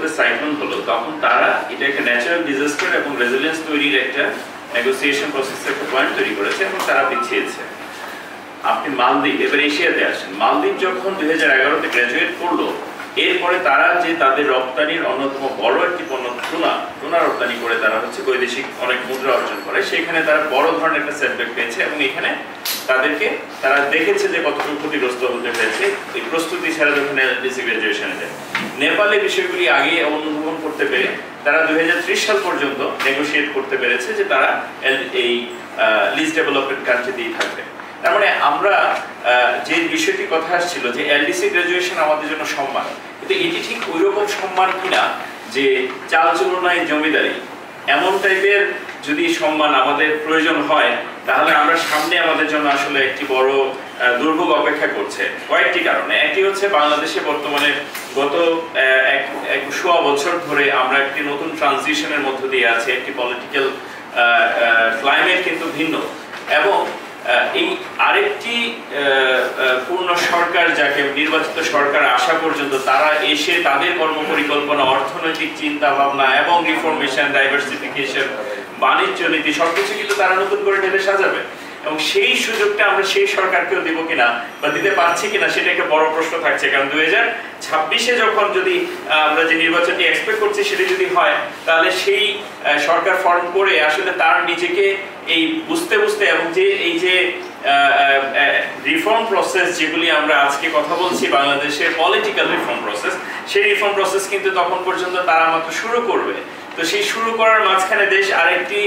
মধ্যে সাইক্লোন হলো তখন তারা এটা একটা ন্যাচারাল ডিজাস্টার এবং রেজিলিয়েন্স তৈরির একটা নেগোসিয়েশন প্রসেসের একটা পয়েন্ট তৈরি করেছে এবং তারা পিছিয়েছে। আপনি মালদ্বীপ, এবার এশিয়াতে আসেন, মালদ্বীপ যখন 2011-তে গ্র্যাজুয়েট করলো, এরপরে তারা যে তাদের রপ্তানির অন্যতম বড় একটি পণ্য টুনা রপ্তানি করে তারা হচ্ছে বৈদেশিক অনেক মুদ্রা অর্জন করে, সেখানে তারা বড় ধরনের একটা সেটব্যাক পেয়েছে এবং এখানে তারা দেখেছে যে কতটুকু ক্ষতিগ্রস্ত হতে পেরেছে এই প্রস্তুতি ছাড়া যখন এলডিসি গ্র্যাজুয়েশনে যায়। নেপালে বিষয়গুলি আগে অনুধাবন করতে পেরে তারা 2030 সাল পর্যন্ত নেগোশিয়েট করতে পেরেছে যে তারা এই লিস্ট ডেভেলপমেন্ট কান্ট্রিতেই থাকবে। তার মানে আমরা যে বিষয়টি কথা আসছিল যে এলডিসি গ্র্যাজুয়েশন আমাদের জন্য সম্মান, কিন্তু এটি ঠিক ওই রকম সম্মান কিনা যে চাল চলনায় জমিদারি এমন টাইপের যদি সম্মান আমাদের প্রয়োজন হয়, তাহলে আমরা সামনে আমাদের জন্য আসলে একটি বড় দুর্ভোগ অপেক্ষা করছে কয়েকটি কারণে। একটি হচ্ছে বাংলাদেশে বর্তমানে গত এক সোয়া বছর ধরে আমরা একটি নতুন ট্রানজিশনের মধ্য দিয়ে আছি, একটি পলিটিক্যাল ক্লাইমেট কিন্তু ভিন্ন, এবং এই আরেকটি পূর্ণ সরকার যাকে নির্বাচিত সরকার আসা পর্যন্ত তারা এসে তাদের কর্মপরিকল্পনা, অর্থনৈতিক চিন্তা ভাবনা এবং রিফরমেশন, ডাইভার্সিফিকেশন, বাণিজ্য নীতি সবকিছু কিন্তু তারা নতুন করে ঢেলে সাজাবে, এবং সেই সুযোগটা আমরা সেই সরকারকেও দিব কিনা বা দিতে পারছি কিনা সেটা একটা বড় প্রশ্ন থাকছে। কারণ 2026-এ যখন যদি আমরা যে নির্বাচনটি এক্সপেক্ট করছি সেটা যদি হয়, তাহলে সেই সরকার ফর্ম করে আসলে তার নিজেকে এই বুঝতে এবং যে এই যে রিফর্ম প্রসেস যেগুলি আমরা আজকে কথা বলছি বাংলাদেশের পলিটিক্যাল রিফর্ম প্রসেস, সেই রিফর্ম প্রসেস কিন্তু তখন পর্যন্ত তারা মাত্র শুরু করবে। তো সেই শুরু করার মাঝখানে দেশ আরেকটি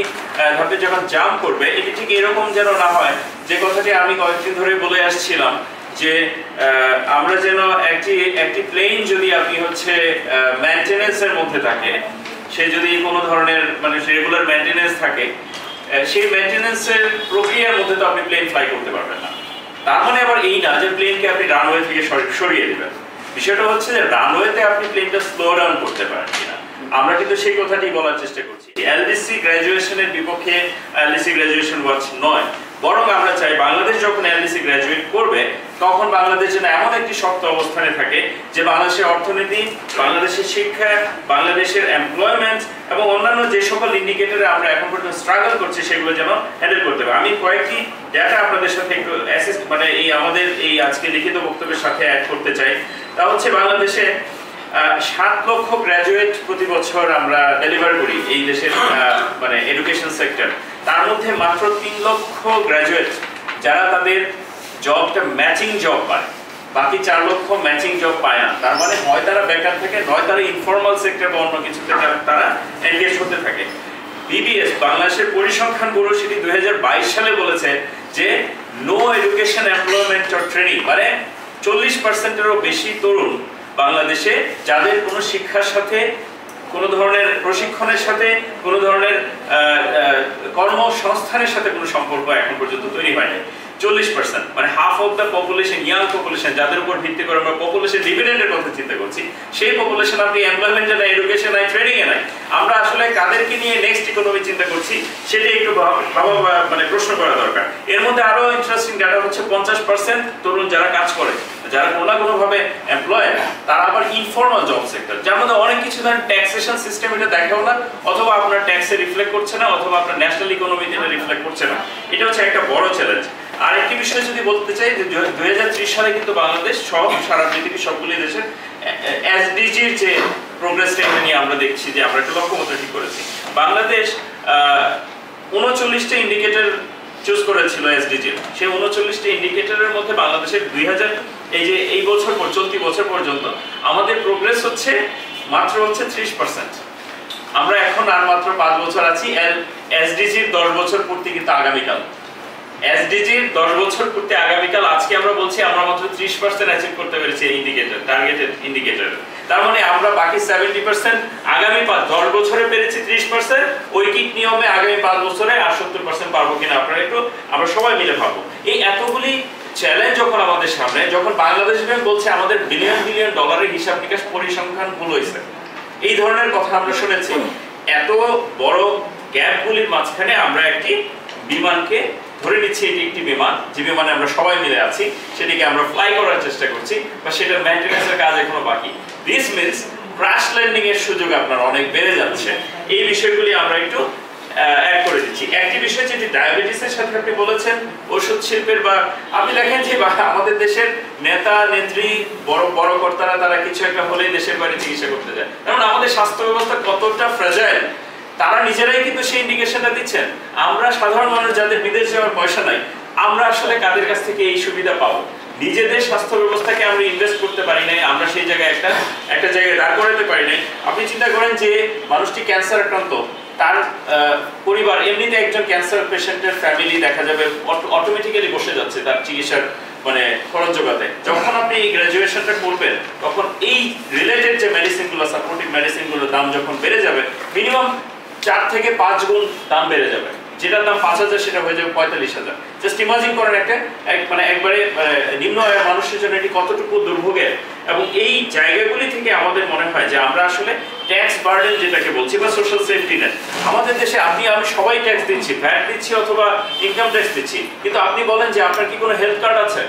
ধাপে যখন জাম্প করবে, এটি ঠিক এরকম যেন না হয় যে কথাটি আমি কয়েকদিন ধরে বলে আসছিলাম যে আমরা যেন একটি প্লেন যদি আপনি হচ্ছে মেইনটেনেন্সের মধ্যে থাকে, সে যদি কোনো ধরনের মানে রেগুলার মেইনটেনেন্স থাকে, সেই মেইনটেনেন্সের প্রক্রিয়ার মধ্যে তো আপনি প্লেন ফ্লাই করতে পারবেন না। তার মানে আবার এই না যে প্লেনকে আপনি রানওয়ে থেকে সরিয়ে দেবেন। বিষয়টা হচ্ছে যে রানওয়েতে আপনি প্লেনটা স্লো ডাউন করতে পারেন কিনা, আমরা কিন্তু সেই কথাটি বলার চেষ্টা করছি। এলডিসি গ্র্যাজুয়েশনের বিপক্ষে এলডিসি গ্র্যাজুয়েশন ওয়াচ নয়, বরং আমরা চাই বাংলাদেশ যখন এলডিসি গ্র্যাজুয়েট করবে তখন বাংলাদেশ যেন এমন একটি শক্ত অবস্থানে থাকে যে বাংলাদেশের অর্থনীতি, বাংলাদেশের শিক্ষা, বাংলাদেশের এমপ্লয়মেন্ট এবং অন্যান্য যে সকল ইন্ডিকেটরে আমরা এখন পর্যন্ত স্ট্রাগল করছি সেগুলো যেন হ্যান্ডেল করতে পারে। আমি কয়েকটি ডেটা আপনাদের সাথে একটু মানে এই আমাদের এই আজকে লিখিত বক্তব্যের সাথে অ্যাড করতে চাই। তা হচ্ছে বাংলাদেশে 7 লক্ষ গ্র্যাজুয়েট প্রতি বছর আমরা ডেলিভার করি এই দেশের মানে এডুকেশন সেক্টর। তার মধ্যে মাত্র 3 লক্ষ গ্র্যাজুয়েট যারা তাদের জবটা ম্যাচিং জব পায়, বাকি 4 লক্ষ ম্যাচিং জব পায় না। তার মানে হয় তারা বেকার থাকে, নয় তারা ইনফর্মাল সেক্টর বা অন্য কিছুতে তারা এনগেজ হতে থাকে। বিবিএস বাংলাদেশের পরিসংখ্যান ব্যুরো সেটি 2022 সালে বলেছে যে no education employment or training, মানে 40%-এরও বেশি তরুণ বাংলাদেশে যাদের কোনো শিক্ষার সাথে, কোনো ধরনের প্রশিক্ষণের সাথে, কোনো ধরনের কর্মসংস্থানের সাথে কোনো সম্পর্ক এখন পর্যন্ত তৈরি হয়নি। 40%, মানে half of the population, young population, যাদের উপর ভিত্তি করে আমরা পপুলেশন ডিভিডেন্ডের কথা চিন্তা করছি, সেই পপুলেশন আপনি এমপ্লয়মেন্টে নাই, এডুকেশন নাই, ট্রেনিং এ নাই। আমরা আসলে কাদেরকে নিয়ে নেক্সট ইকোনমি চিন্তা করছি সেটা একটু মানে প্রশ্ন করা দরকার। এর মধ্যে আরো ইন্টারেস্টিং ডাটা হচ্ছে 50% তরুণ যারা কাজ করে, যারা কোনো না কোনো ভাবে এমপ্লয়, তারা আবার ইনফর্মাল জব সেক্টর, যার মধ্যে অনেক কিছু ধরেন ট্যাক্সেশন সিস্টেম এটা দেখাও না, অথবা আপনার ট্যাক্সে রিফ্লেক্ট করছে না, অথবা আপনার ন্যাশনাল ইকোনমিতে এটা রিফ্লেক্ট করছে না। এটা হচ্ছে একটা বড় চ্যালেঞ্জ। আর একটি বিষয় যদি বলতে চাই যে 2030 সালে কিন্তু বাংলাদেশ সহ সারা পৃথিবীর সবগুলি দেশের এসডিজির যে প্রোগ্রেসটা এটা নিয়ে আমরা দেখছি যে আমরা একটা লক্ষ্যমাত্রা ঠিক করেছি। বাংলাদেশ 39টা ইন্ডিকেটর চুজ করেছিল এসডিজি। সেই 39টা ইন্ডিকেটরের মধ্যে বাংলাদেশের এই বছর চলতি বছর পর্যন্ত আমাদের প্রোগ্রেস হচ্ছে মাত্র 30%। আমরা এখন আর মাত্র 5 বছর আছি। এসডিজির 10 বছর পূর্তি কিন্তু আগামীকাল। এসডিজির 10 বছর পূর্তি আগামীকাল। আজকে আমরা বলছি আমরা মাত্র 30% অ্যাচিভ করতে পেরেছি এই ইন্ডিকেটর, টার্গেটেড ইন্ডিকেটর। তার মানে আমরা বাকি 70% আগামী 10 বছরে পেরেছি 30%, ঐকিক নিয়মে আগামী 5 বছরে আর 70% পারবো কিনা আপনারা একটু আমরা সবাই মিলে ভাববো। এই এতগুলি চ্যালেঞ্জ যখন আমাদের সামনে, যখন বাংলাদেশ ব্যাংক বলছে আমাদের বিলিয়ন ডলারের হিসাব নিকাশ পরিসংখ্যান ভুল হয়েছে, এই ধরনের কথা আমরা শুনেছি, এত বড় গ্যাপগুলির মাঝখানে আমরা একটি বিমানকে ধরে নিচ্ছি এটি একটি বিমান, যে বিমানে আমরা সবাই মিলে আছি, সেটিকে আমরা ফ্লাই করার চেষ্টা করছি, বা সেটার মেইনটেনেন্সের কাজ এখনো বাকি। দিস মিন্স ক্র্যাশ ল্যান্ডিং এর সুযোগ সুযোগ আপনার অনেক বেড়ে যাচ্ছে। এই বিষয়গুলি আমরা একটু অ্যাড করে দিচ্ছি। একটি বিষয় যেটি ডায়াবেটিসের সাথে আপনি বলেছেন, ওষুধ শিল্পের বা আপনি দেখেন যে আমাদের দেশের নেতা নেত্রী বড় বড় কর্তারা তারা কিছু একটা হলেই দেশের বাইরে চিকিৎসা করতে যায়। কারণ আমাদের স্বাস্থ্য ব্যবস্থা কতটা ফ্র্যাজাইল তারা নিজেরাই কিন্তু সেই ইন্ডিকেশনটা দিচ্ছেন। আমরা সাধারণ মানুষ যাদের বিদেশ যাওয়ার পয়সা নাই, আমরা আসলে কাদের কাছ থেকে এই সুবিধা পাবো? নিজেদের স্বাস্থ্য ব্যবস্থাকে আমরা ইনভেস্ট করতে পারি নাই, আমরা সেই জায়গায় একটা জায়গায় দাঁড় করাতে পারি নাই। আপনি চিন্তা করেন যে মানুষটি ক্যান্সার আক্রান্ত, তার পরিবার এমনিতে একজন ক্যান্সার পেশেন্টের ফ্যামিলি দেখা যাবে অটোমেটিক্যালি বসে যাচ্ছে তার চিকিৎসার মানে খরচ যোগাতে। যখন আপনি এই গ্র্যাজুয়েশনটা করবেন তখন এই রিলেটেড যে মেডিসিনগুলো, সাপোর্টিভ মেডিসিনগুলোর দাম যখন বেড়ে যাবে, মিনিমাম 4 থেকে 5 গুণ দাম বেড়ে যাবে। যেটার দাম 5,000 সেটা হয়ে যাবে 45,000। জাস্ট ইমাজিন করেন মানে একবারে নিম্ন আয়ের মানুষের জন্য এটি কতটুকু দুর্ভোগের। এবং এই জায়গাগুলি থেকে আমাদের মনে হয় যে আমরা আসলে ট্যাক্স বার্ডেন যেটাকে বলছি বা সোশ্যাল সেফটি নেট, আমাদের দেশে আপনি আমি সবাই ট্যাক্স দিচ্ছি, ভ্যাট দিচ্ছি অথবা ইনকাম ট্যাক্স দিচ্ছি, কিন্তু আপনি বলেন যে আপনার কি কোনো হেলথ কার্ড আছে,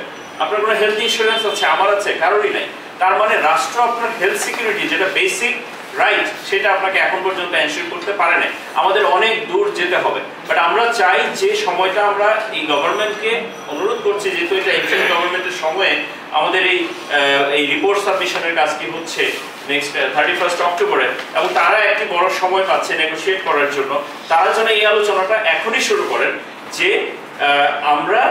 আপনার কোনো হেলথ ইন্স্যুরেন্স আছে? আমার আছে, কারোরই নাই। তার মানে রাষ্ট্র আপনার হেলথ সিকিউরিটি যেটা বেসিক রাইট সেটা আপনাকে এখন পর্যন্ত এনশিওর করতে পারে না। আমাদের অনেক দূর যেতে হবে। বাট আমরা চাই যে সময়টা আমরা এই গভর্নমেন্টকে অনুরোধ করছি, যেহেতু এটা ইন্টারিম গভর্নমেন্টের সময়ে আমাদের এই রিপোর্ট সাবমিশনের কাজটি হচ্ছে নেক্সট 31 অক্টোবরে, এবং তারা একটি বড় সময় পাচ্ছে নেগোশিয়েট করার জন্য। তারা যেন এই আলোচনাটা এখনই শুরু করেন যে আমরা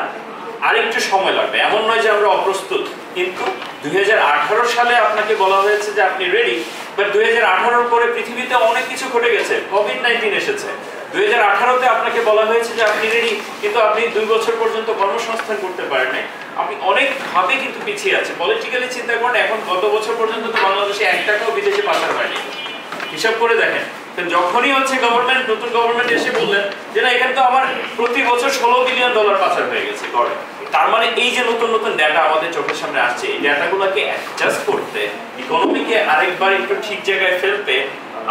আরেকটু সময় লাগবে, এমন নয় যে আমরা অপ্রস্তুত। কিন্তু 2018 সালে আপনাকে বলা হয়েছে যে আপনি রেডি, বাট 2018 পরে পৃথিবীতে অনেক কিছু ঘটে গেছে, কোভিড-19 এসেছে। 2018-তে আপনাকে বলা হয়েছে যে আপনি রেডি, কিন্তু আপনি 2 বছর পর্যন্ত কর্মসংস্থান করতে পারেন নাই। আপনি অনেকভাবে কিন্তু পিছিয়ে আছে। পলিটিক্যালি চিন্তা করেন, এখন গত বছর পর্যন্ত তো বাংলাদেশে 1 টাকাও বিদেশে পাচার হয়নি। হিসাব করে দেখেন, যখনই হচ্ছে নতুন গভর্নমেন্ট এসে বললেন যে না এখানে তো আমার প্রতি বছর $16 বিলিয়ন পাচার হয়ে গেছে করে। তার মানে এই যে নতুন নতুন ডেটা আমাদের চোখের সামনে আসছে, এই ডেটাগুলোকে অ্যাডজাস্ট করতে, ইকোনমিকে আরেকবার একটু ঠিক জায়গায় ফেলতে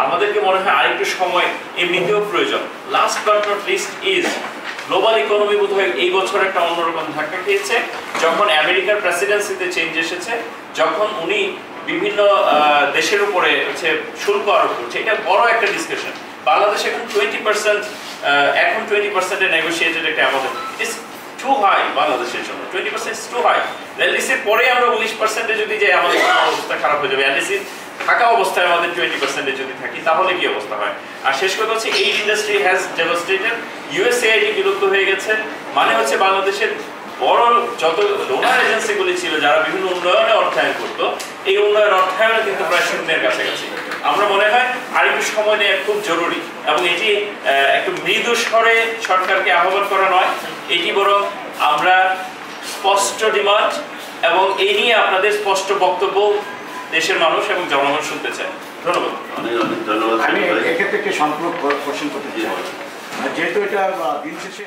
আমাদেরকে মনে হয় আরেকটু সময় এমনিতেও প্রয়োজন। Last but not list is global economy বোধহয় এই বছর একটা অন্যরকম ধাক্কা খেয়েছে যখন আমেরিকার প্রেসিডেন্সিতে চেঞ্জ এসেছে, যখন উনি বিভিন্ন দেশের উপরে হচ্ছে শুল্ক আরোপ করছে। এটা বড় একটা ডিসকাশন। বাংলাদেশ এখন 20% নেগোশিয়েটেড একটা আমাদের ইটস টু হাই বাংলাদেশের জন্য। 20% ইজ টু হাই। এলডিসির পরে আমরা 19% যদি যাই আমাদের অবস্থা খারাপ হয়ে যাবে। এলডিসি থাকা অবস্থায় আমাদের 20% যদি থাকি তাহলে কি অবস্থা হয়? আর শেষ কথা হচ্ছে এই ইন্ডাস্ট্রি হ্যাজ ডেভাস্টেটেড। ইউএসএআইডি বিলুপ্ত হয়ে গেছে, মানে হচ্ছে বাংলাদেশের বড় যত ডোনার এজেন্সিগুলি ছিল যারা বিভিন্ন উন্নয়নে অর্থায়ন করতো, এই উন্নয়ন অর্থায়নে কিন্তু প্রায় শূন্যের কাছাকাছি। আমরা মনে হয় আরেকটু সময় নেওয়া খুব জরুরি, এবং এটি একটু মৃদু স্বরে সরকারকে আহ্বান করা নয়, এটি বরং আমরা স্পষ্ট ডিমান্ড এবং এই নিয়ে আপনাদের স্পষ্ট বক্তব্য দেশের মানুষ এবং জনগণ শুনতে চায়। ধন্যবাদ। অনেক ধন্যবাদ। আমি এক্ষেত্রে একটি সম্পূর্ণ কোশ্চেন করতে চাই, যেহেতু এটা দিন শেষে